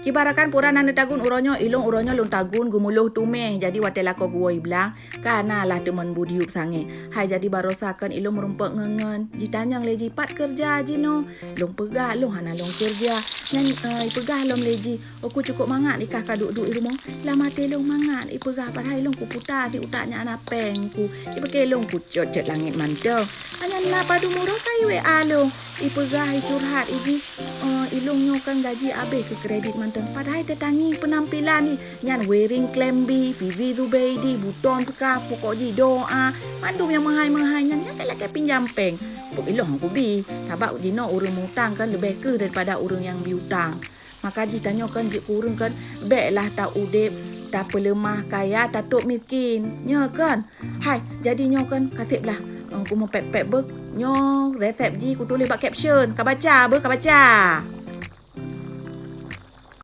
Kibarakan puranan tagun uronyo ilong uronyo lung tagun gumuluh tumeh jadi watel ako guoi bilang kana lah teman budiuk sange. Hai jadi barosakan ilong merumpek ngengen. Jitanyang leji pat kerja jino. Lung pegah lung hana lung kerja. Nyan pegah lung leji. Aku cukup mangat ikah kaduk-duk ilmu. Lama telung mangat ipegah padahal ilong ku putar di utaknya anak pengku. Ipekelong ku cocet langit mantau. Hanya napa du murah kai we alo. Ipegah curhat iji. Ilong nyokan gaji habis ke kredit mantan. Padahal tetangi penampilan ni. Nyan wearing klembi, Vivi Zubeidi, buton tukar, pokok ji doa. Mandum yang mahai-mahai. Nyan kalau ke pinjam peng. Puk ilong aku bi. Sebab jino urung mutang kan lebih ke daripada urung yang biutang. Maka ditanya kan jik kurung kan. Baiklah tak udip. Tak pelemah kaya, tak tok miskin. Nya kan. Hai, jadi nyo kan kasih belah. Aku mau pep-pep ber. Nyo resep ji ku tulis bak caption. Kau baca ber, kau baca.